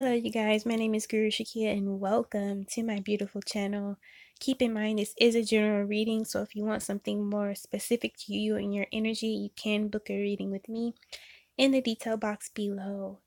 Hello, you guys. My name is Guru Shakia, and welcome to my beautiful channel. Keep in mind, this is a general reading, so if you want something more specific to you and your energy, you can book a reading with me in the detail box below.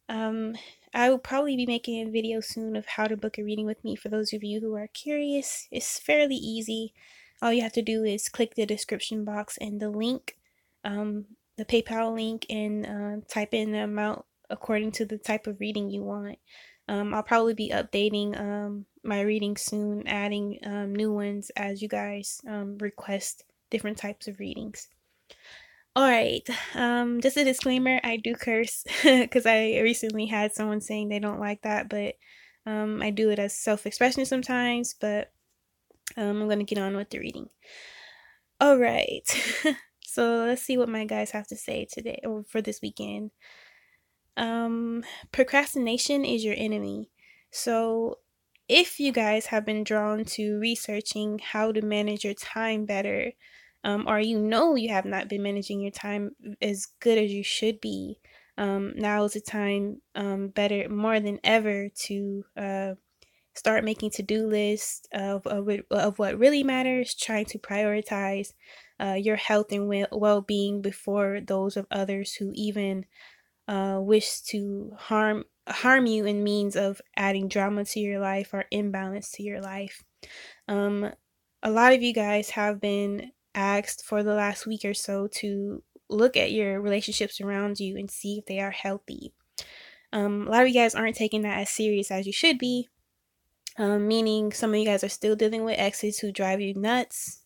Um, I will probably be making a video soon of how to book a reading with me for those of you who are curious. It's fairly easy. All you have to do is click the description box and the link, the PayPal link, and type in the amount according to the type of reading you want. I'll probably be updating my readings soon, adding new ones as you guys request different types of readings. All right. Just a disclaimer, I do curse because I recently had someone saying they don't like that, but I do it as self-expression sometimes, but I'm going to get on with the reading. All right. So let's see what my guys have to say today or for this weekend. Procrastination is your enemy. So if you guys have been drawn to researching how to manage your time better, or you know you have not been managing your time as good as you should be, now is the time, better more than ever, to start making to-do lists of what really matters, trying to prioritize your health and well-being before those of others who even wish to harm you in means of adding drama to your life or imbalance to your life. Um, a lot of you guys have been asked for the last week or so to look at your relationships around you and see if they are healthy. A lot of you guys aren't taking that as serious as you should be, meaning some of you guys are still dealing with exes who drive you nuts.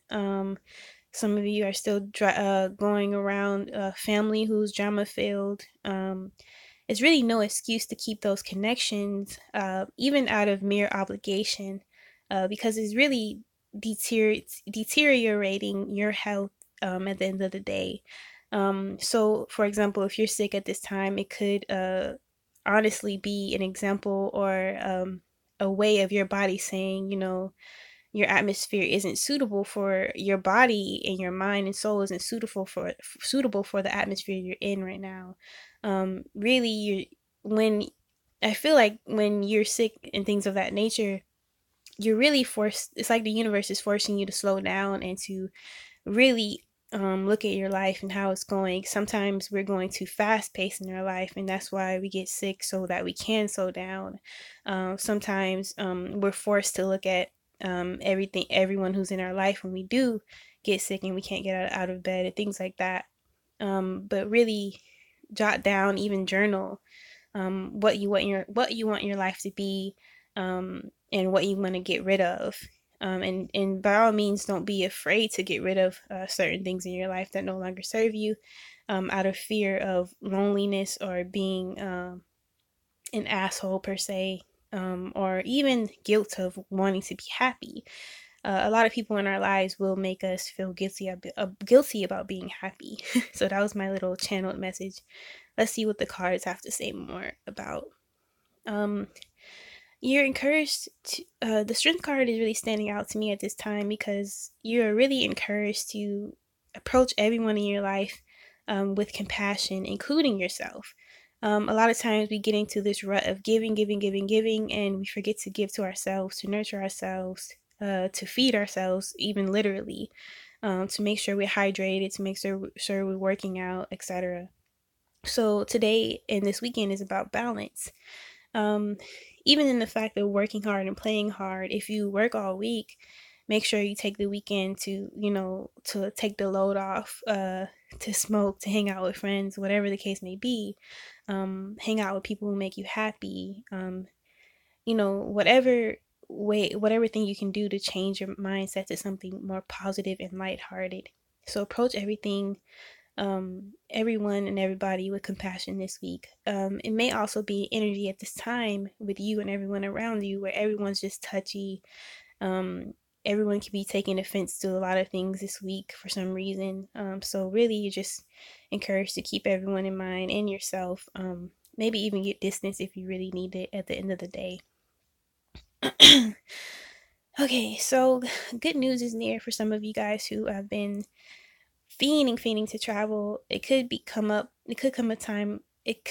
Some of you are still going around family who's drama filled. It's really no excuse to keep those connections, even out of mere obligation, because it's really deteriorating your health at the end of the day. So, for example, if you're sick at this time, it could honestly be an example or a way of your body saying, your atmosphere isn't suitable for your body, and your mind and soul isn't suitable for the atmosphere you're in right now. Really, when I feel like when you're sick and things of that nature, you're really forced. It's like the universe is forcing you to slow down and to really look at your life and how it's going. Sometimes we're going too fast paced in our life, and that's why we get sick so that we can slow down. Sometimes we're forced to look at everyone who's in our life when we do get sick and we can't get out of bed and things like that. But really jot down, even journal, what you want your life to be, and what you want to get rid of. And by all means, don't be afraid to get rid of certain things in your life that no longer serve you, out of fear of loneliness or being an asshole per se, or even guilt of wanting to be happy. A lot of people in our lives will make us feel guilty about being happy. So that was my little channeled message. Let's see what the cards have to say more about. Um, you're encouraged to, the strength card is really standing out to me at this time because you're really encouraged to approach everyone in your life with compassion, including yourself. A lot of times we get into this rut of giving, giving, giving, giving, and we forget to give to ourselves, to nurture ourselves, to feed ourselves, even literally, to make sure we're hydrated, to make sure we're working out, etc. So today and this weekend is about balance. Um, Even in the fact of working hard and playing hard, if you work all week, make sure you take the weekend to, to take the load off, to smoke, to hang out with friends, whatever the case may be. Hang out with people who make you happy. Whatever whatever thing you can do to change your mindset to something more positive and lighthearted. So approach everyone and everybody with compassion this week. It may also be energy at this time with you and everyone around you where everyone's just touchy. Um, Everyone can be taking offense to a lot of things this week for some reason. So really, you're just encouraged to keep everyone in mind and yourself. Maybe even get distance if you really need it at the end of the day. Okay, so good news is near for some of you guys who have been fiending to travel. It could come a time it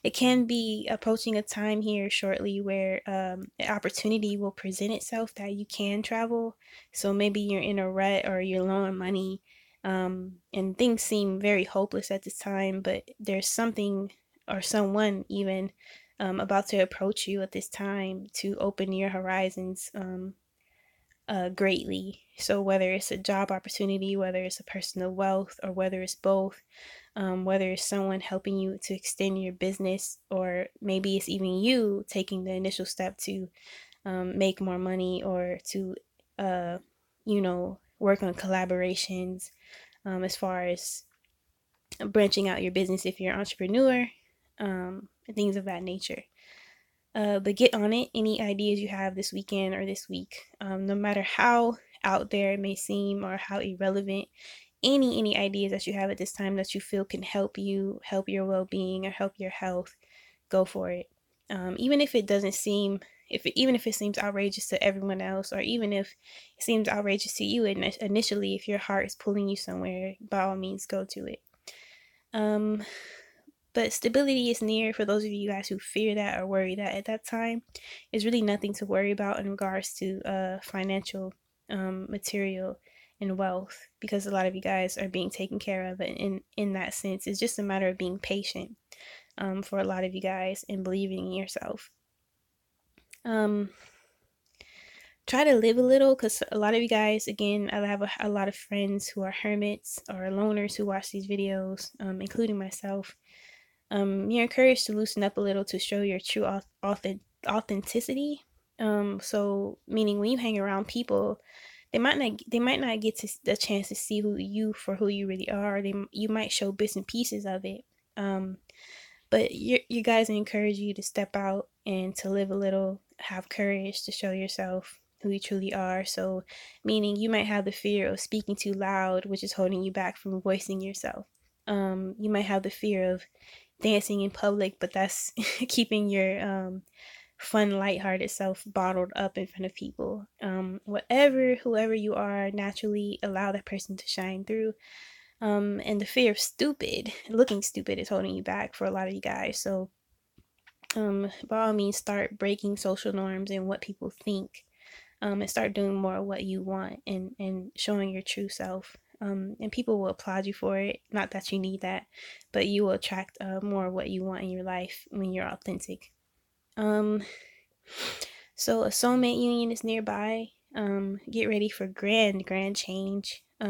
it can be approaching a time here shortly where an opportunity will present itself that you can travel. So maybe you're in a rut or you're low on money, and things seem very hopeless at this time, but there's something or someone even about to approach you at this time to open your horizons greatly. So whether it's a job opportunity, whether it's a personal wealth, or whether it's both, whether it's someone helping you to extend your business, or maybe it's even you taking the initial step to make more money or to, work on collaborations as far as branching out your business if you're an entrepreneur, and things of that nature. But get on it. Any ideas you have this weekend or this week, no matter how out there it may seem or how irrelevant, any ideas that you have at this time that you feel can help you, help your well-being, or help your health, go for it. Even if it doesn't seem, even if it seems outrageous to everyone else, or even if it seems outrageous to you initially, if your heart is pulling you somewhere, by all means, go to it. But stability is near for those of you guys who fear that or worry that at that time. There's really nothing to worry about in regards to financial, material, and wealth, because a lot of you guys are being taken care of in that sense. It's just a matter of being patient for a lot of you guys and believing in yourself. Um, Try to live a little, because a lot of you guys, again, I have a lot of friends who are hermits or loners who watch these videos, including myself. You're encouraged to loosen up a little to show your true authenticity. So meaning when you hang around people, they might not get to the chance to see who you really are. You might show bits and pieces of it. But you guys encourage you to step out and to live a little, have courage to show yourself who you truly are. So meaning you might have the fear of speaking too loud, which is holding you back from voicing yourself. You might have the fear of dancing in public, but that's keeping your fun, lighthearted self bottled up in front of people. Whoever you are, naturally allow that person to shine through. And the fear of looking stupid is holding you back for a lot of you guys. So, by all means, start breaking social norms and what people think, and start doing more of what you want, and showing your true self. And people will applaud you for it. Not that you need that, but you will attract more of what you want in your life when you're authentic. Um, so a soulmate union is nearby. Get ready for grand change. A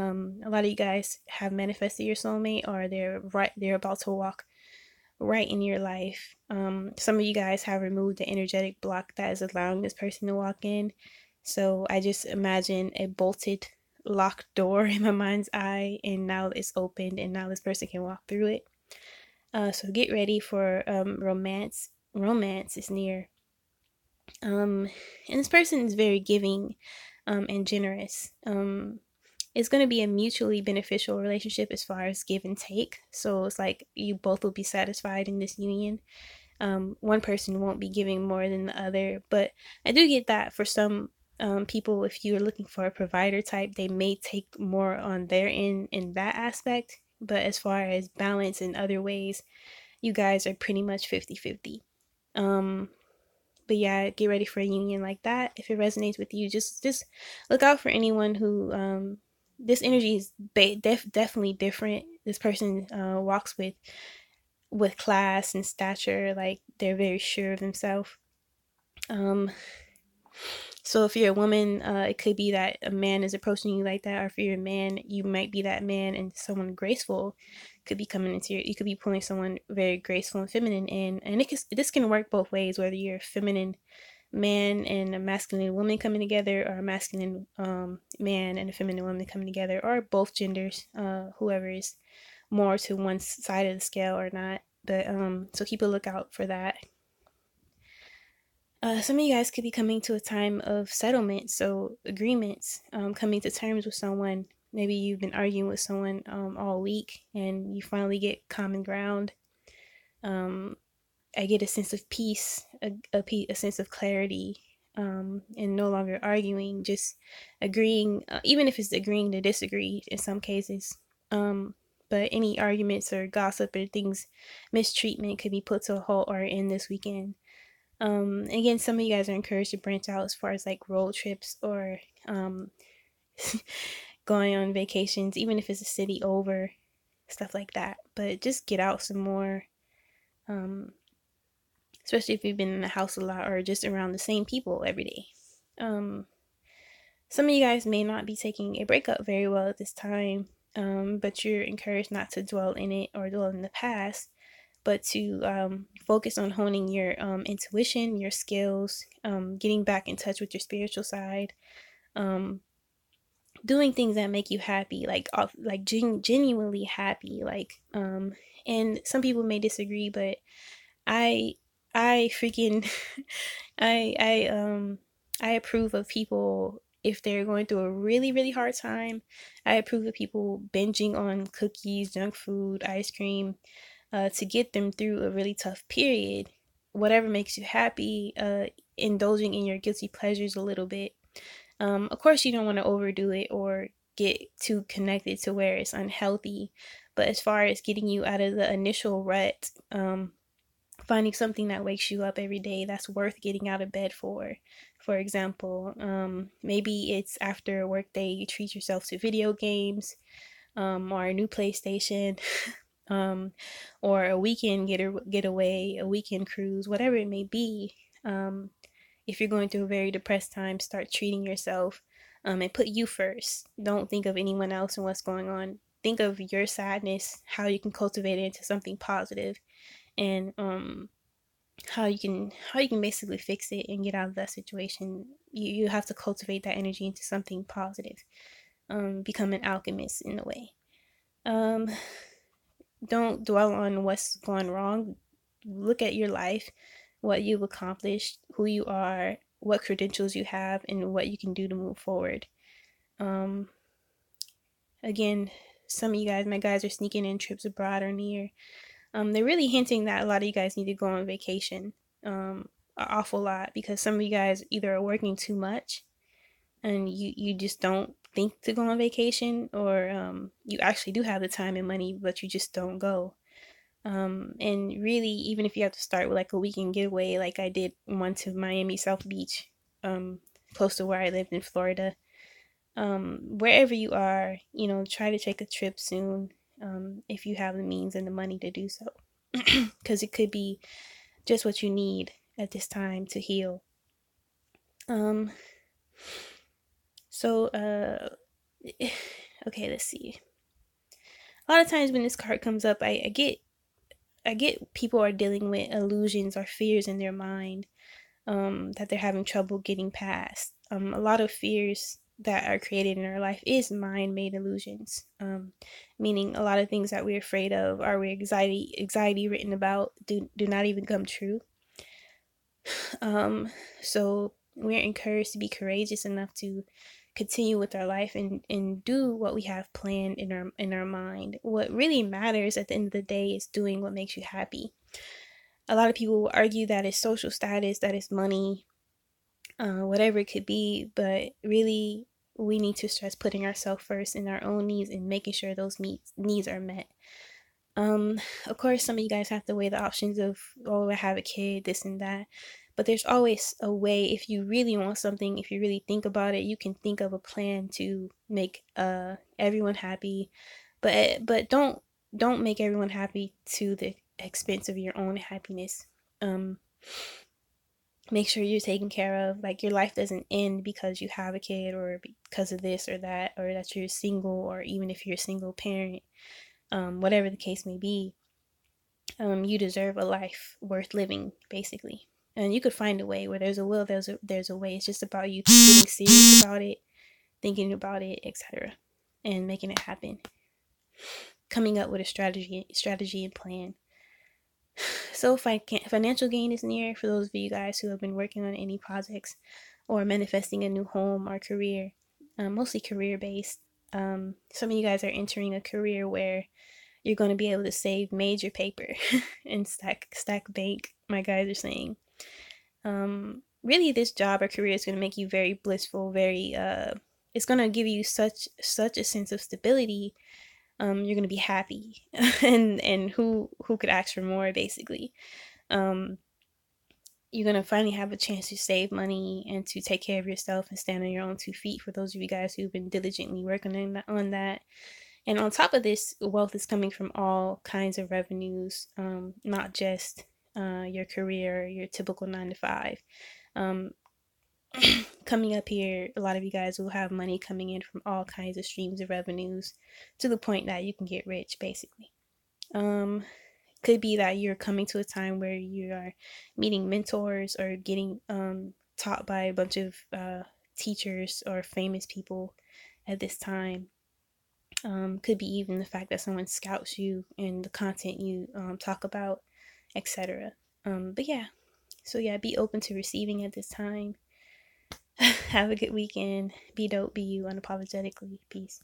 lot of you guys have manifested your soulmate, or they're about to walk right in your life. Some of you guys have removed the energetic block that is allowing this person to walk in. So I just imagine a bolted, locked door in my mind's eye, and now it's opened, and now this person can walk through it. So get ready for romance. Romance is near. And this person is very giving and generous. It's going to be a mutually beneficial relationship as far as give and take. So it's like you both will be satisfied in this union. One person won't be giving more than the other, but I do get that for some people, if you're looking for a provider type, they may take more on their end in that aspect. But as far as balance in other ways, you guys are pretty much 50-50. But yeah, get ready for a union like that. If it resonates with you, just look out for anyone who this energy is definitely different. This person walks with class and stature, like they're very sure of themselves. Um, so if you're a woman, it could be that a man is approaching you like that, or if you're a man, you might be that man, and someone graceful could be coming into you could be pulling someone very graceful and feminine in, and this can work both ways, whether you're a feminine man and a masculine woman coming together, or a masculine man and a feminine woman coming together, or both genders, whoever is more to one side of the scale or not. But so keep a lookout for that. Some of you guys could be coming to a time of settlement, so agreements, coming to terms with someone. Maybe you've been arguing with someone all week, and you finally get common ground. I get a sense of peace, a sense of clarity, and no longer arguing, just agreeing, even if it's agreeing to disagree in some cases. but any arguments or gossip or things, mistreatment could be put to a halt or end this weekend. Again, some of you guys are encouraged to branch out as far as like road trips or going on vacations, even if it's a city over, stuff like that. But just get out some more, um, especially if you've been in the house a lot or just around the same people every day. Some of you guys may not be taking a breakup very well at this time, but you're encouraged not to dwell in it or dwell in the past, but to focus on honing your intuition, your skills, getting back in touch with your spiritual side, um, doing things that make you happy, like genuinely happy, and some people may disagree, but I I freaking I I approve of people if they're going through a really really hard time. I approve of people binging on cookies, junk food, ice cream, to get them through a really tough period. Whatever makes you happy, indulging in your guilty pleasures a little bit. Of course, you don't want to overdo it or get too connected to where it's unhealthy. But as far as getting you out of the initial rut, finding something that wakes you up every day that's worth getting out of bed for. For example, maybe it's after a work day, you treat yourself to video games, or a new PlayStation, um, or a weekend getaway, a weekend cruise, whatever it may be. Um, if you're going through a very depressed time, start treating yourself, and put you first. Don't think of anyone else and what's going on. Think of your sadness, how you can cultivate it into something positive, and how you can basically fix it and get out of that situation. You have to cultivate that energy into something positive. Become an alchemist in a way. Um, don't dwell on what's gone wrong. Look at your life, what you've accomplished, who you are, what credentials you have, and what you can do to move forward. Um, Again, some of you guys, my guys, are sneaking in trips abroad or near. They're really hinting that a lot of you guys need to go on vacation. An awful lot, because some of you guys either are working too much and you just don't think to go on vacation, or you actually do have the time and money but you just don't go. And really, even if you have to start with like a weekend getaway, like I did one to Miami South Beach, um, close to where I lived in Florida. Wherever you are, try to take a trip soon, if you have the means and the money to do so, because it could be just what you need at this time to heal. Um, so, okay, let's see. A lot of times when this card comes up, I get people are dealing with illusions or fears in their mind, that they're having trouble getting past. A lot of fears that are created in our life is mind-made illusions, meaning a lot of things that we're afraid of or we're anxiety written about do not even come true. Um, so we're encouraged to be courageous enough to continue with our life and do what we have planned in our mind. What really matters at the end of the day is doing what makes you happy. A lot of people will argue that it's social status, that it's money, whatever it could be, but really we need to stress putting ourselves first in our own needs and making sure those needs are met. Of course, some of you guys have to weigh the options of, oh, I have a kid, this and that. But there's always a way. If you really want something, if you really think about it, you can think of a plan to make everyone happy. But don't make everyone happy to the expense of your own happiness. Make sure you're taken care of. Like, your life doesn't end because you have a kid or because of this or that, or that you're single, or even if you're a single parent. Whatever the case may be, you deserve a life worth living, basically. And you could find a way. Where there's a will, there's a way. It's just about you getting serious about it, thinking about it, etc., and making it happen. Coming up with a strategy and plan. So financial gain is near for those of you guys who have been working on any projects or manifesting a new home or career, mostly career based. Some of you guys are entering a career where you're going to be able to save major paper and stack bank, my guys are saying. Really, this job or career is going to make you very blissful, very it's going to give you such a sense of stability, you're gonna be happy, and who could ask for more, basically. Um, you're gonna finally have a chance to save money and to take care of yourself and stand on your own 2 feet. For those of you guys who've been diligently working on that. And on top of this, wealth is coming from all kinds of revenues, not just your career, your typical 9 to 5. Um, coming up here, a lot of you guys will have money coming in from all kinds of streams of revenues, to the point that you can get rich, basically. Um, could be that you're coming to a time where you are meeting mentors or getting taught by a bunch of teachers or famous people at this time. Could be even the fact that someone scouts you and the content you talk about, etc. But yeah, so yeah, be open to receiving at this time. Have a good weekend. Be dope, be you unapologetically. Peace.